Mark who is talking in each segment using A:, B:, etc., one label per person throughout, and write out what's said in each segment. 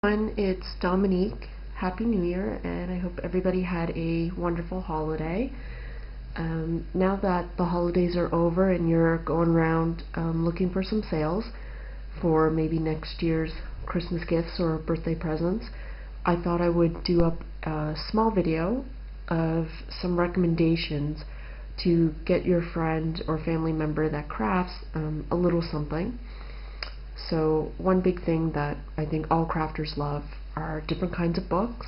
A: Everyone, it's Dominique. Happy New Year, and I hope everybody had a wonderful holiday. Now that the holidays are over and you're going around looking for some sales for maybe next year's Christmas gifts or birthday presents, I thought I would do up a small video of some recommendations to get your friend or family member that crafts a little something. So one big thing that I think all crafters love are different kinds of books.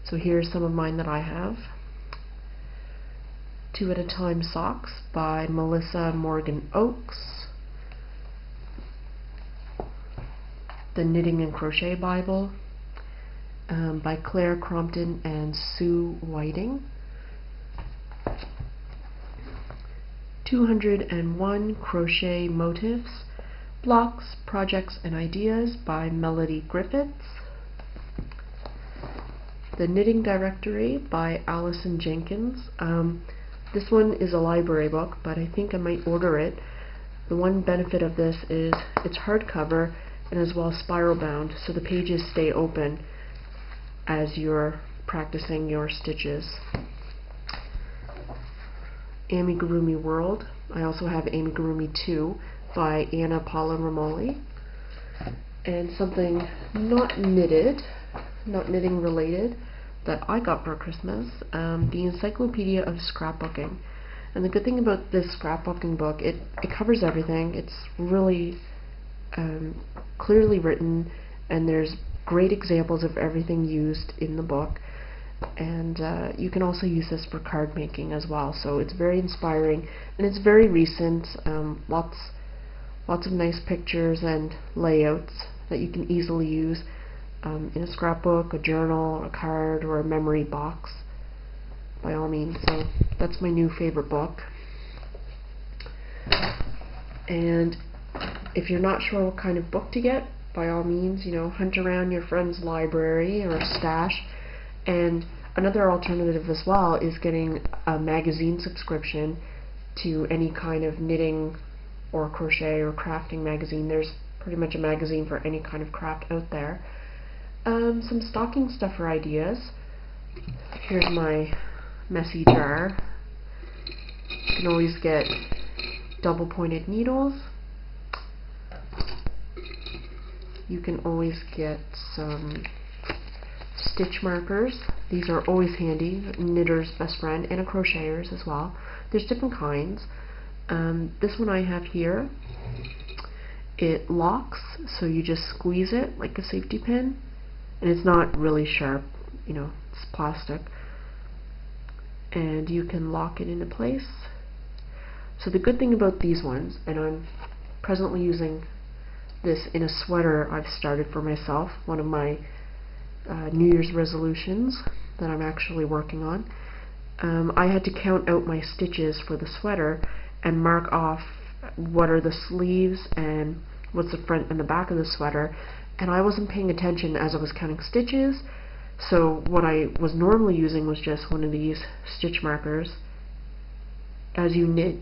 A: So here's some of mine that I have. Two at a Time Socks by Melissa Morgan Oakes. The Knitting and Crochet Bible by Claire Crompton and Sue Whiting. 201 Crochet Motifs, Blocks, Projects, and Ideas by Melody Griffiths. The Knitting Directory by Allison Jenkins. This one is a library book, but I think I might order it. The one benefit of this is it's hardcover and as well spiral bound, so the pages stay open as you're practicing your stitches. Amigurumi World. I also have Amigurumi 2 by Anna Paula Romoli. And something not knitting related, that I got for Christmas, the Encyclopedia of Scrapbooking. And the good thing about this scrapbooking book, it covers everything. It's really clearly written, and there's great examples of everything used in the book. And you can also use this for card making as well. So it's very inspiring, and it's very recent. Lots of nice pictures and layouts that you can easily use in a scrapbook, a journal, a card, or a memory box, by all means. So that's my new favorite book. And if you're not sure what kind of book to get, by all means, hunt around your friend's library or stash. And another alternative as well is getting a magazine subscription to any kind of knitting or crochet or crafting magazine. There's pretty much a magazine for any kind of craft out there. Some stocking stuffer ideas. Here's my messy jar. You can always get double pointed needles. You can always get some stitch markers. These are always handy, knitter's best friend, and a crocheter's as well. There's different kinds. This one I have here, it locks, so you just squeeze it like a safety pin, and it's not really sharp, it's plastic, and you can lock it into place. So the good thing about these ones, and I'm presently using this in a sweater I've started for myself, one of my New Year's resolutions that I'm actually working on. I had to count out my stitches for the sweater and mark off what are the sleeves and what's the front and the back of the sweater, and I wasn't paying attention as I was counting stitches. So what I was normally using was just one of these stitch markers. As you knit,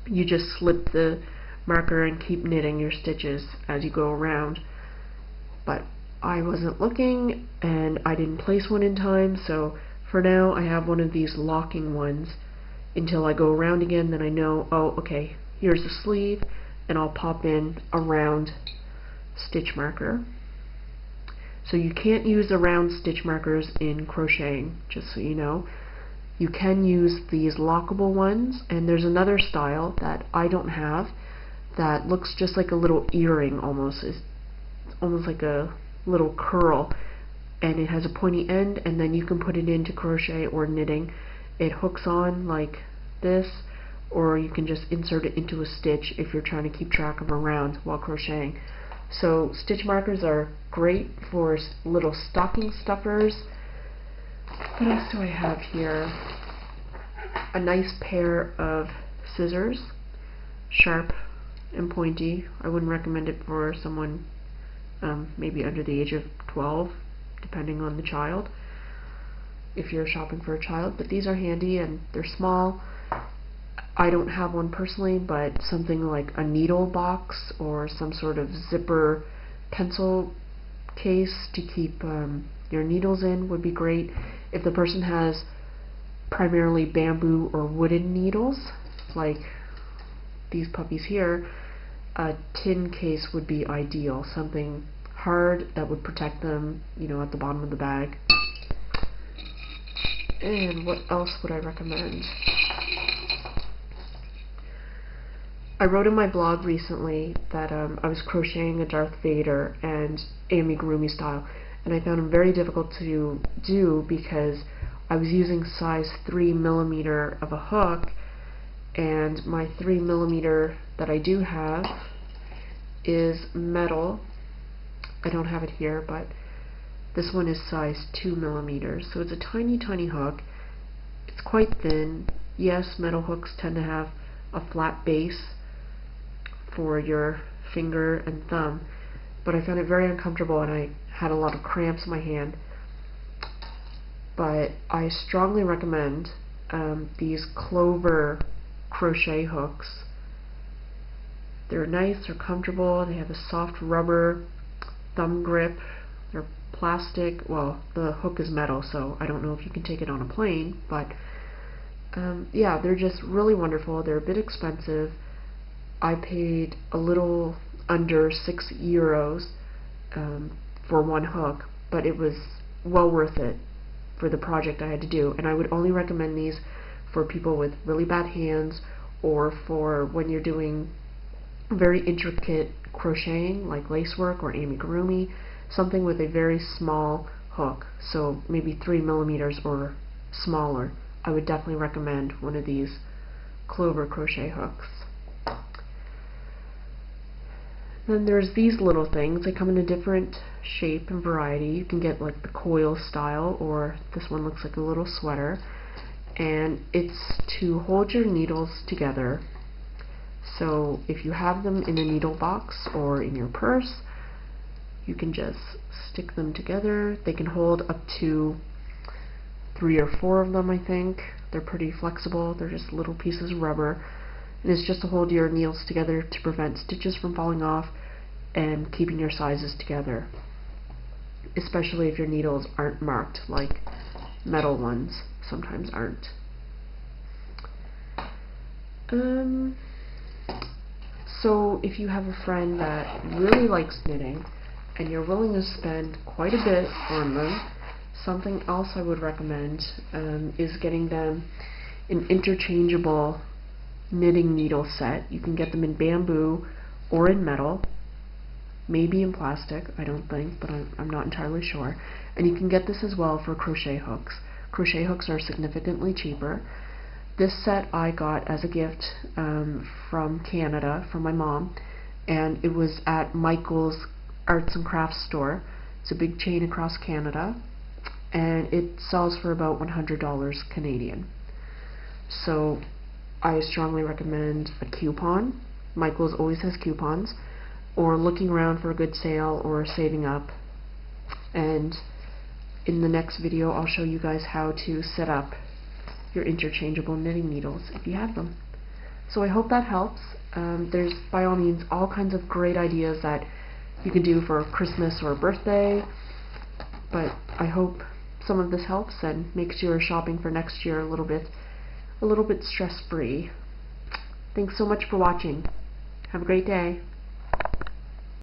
A: you just slip the marker and keep knitting your stitches as you go around. But I wasn't looking, and I didn't place one in time, so for now I have one of these locking ones until I go around again. Then I know, oh, okay, here's the sleeve, and I'll pop in a round stitch marker. So you can't use the round stitch markers in crocheting, just so you know. You can use these lockable ones, and there's another style that I don't have that looks just like a little earring almost. It's almost like a little curl, and it has a pointy end, and then you can put it into crochet or knitting. It hooks on like this, or you can just insert it into a stitch if you're trying to keep track of a round while crocheting. So stitch markers are great for little stocking stuffers. What else do I have here? A nice pair of scissors, sharp and pointy. I wouldn't recommend it for someone maybe under the age of 12, depending on the child, if you're shopping for a child. But these are handy, and they're small. I don't have one personally, but something like a needle box or some sort of zipper pencil case to keep your needles in would be great. If the person has primarily bamboo or wooden needles, like these puppies here, a tin case would be ideal. Something hard that would protect them, you know, at the bottom of the bag. And what else would I recommend? I wrote in my blog recently that I was crocheting a Darth Vader and amigurumi style, and I found them very difficult to do because I was using size 3mm of a hook, and my 3mm that I do have is metal. I don't have it here, but this one is size 2mm, so it's a tiny hook. It's quite thin. Yes, metal hooks tend to have a flat base for your finger and thumb, but I found it very uncomfortable and I had a lot of cramps in my hand. But I strongly recommend these Clover crochet hooks. They're nice, they're comfortable, they have a soft rubber thumb grip, they're plastic. Well, the hook is metal, so I don't know if you can take it on a plane, but yeah, they're just really wonderful. They're a bit expensive. I paid a little under €6 for one hook, but it was well worth it for the project I had to do, and I would only recommend these for people with really bad hands, or for when you're doing very intricate crocheting like lacework or amigurumi, something with a very small hook, so maybe 3mm or smaller. I would definitely recommend one of these Clover crochet hooks. Then there's these little things. They come in a different shape and variety. You can get like the coil style, or this one looks like a little sweater, and it's to hold your needles together. So if you have them in a needle box or in your purse, you can just stick them together. They can hold up to 3 or 4 of them, I think. They're pretty flexible. They're just little pieces of rubber. And it's just to hold your needles together to prevent stitches from falling off and keeping your sizes together, especially if your needles aren't marked like metal ones sometimes aren't. So if you have a friend that really likes knitting and you're willing to spend quite a bit on them, something else I would recommend is getting them an interchangeable knitting needle set. You can get them in bamboo or in metal, maybe in plastic, I don't think, but I'm not entirely sure. And you can get this as well for crochet hooks. Crochet hooks are significantly cheaper. This set I got as a gift from Canada, from my mom, and it was at Michael's Arts and Crafts store. It's a big chain across Canada, and it sells for about $100 Canadian. So I strongly recommend a coupon. Michael's always has coupons, or looking around for a good sale, or saving up. And in the next video I'll show you guys how to set up your interchangeable knitting needles if you have them. So I hope that helps. There's by all means all kinds of great ideas that you can do for Christmas or birthday, but I hope some of this helps and makes your shopping for next year a little bit stress-free. Thanks so much for watching. Have a great day.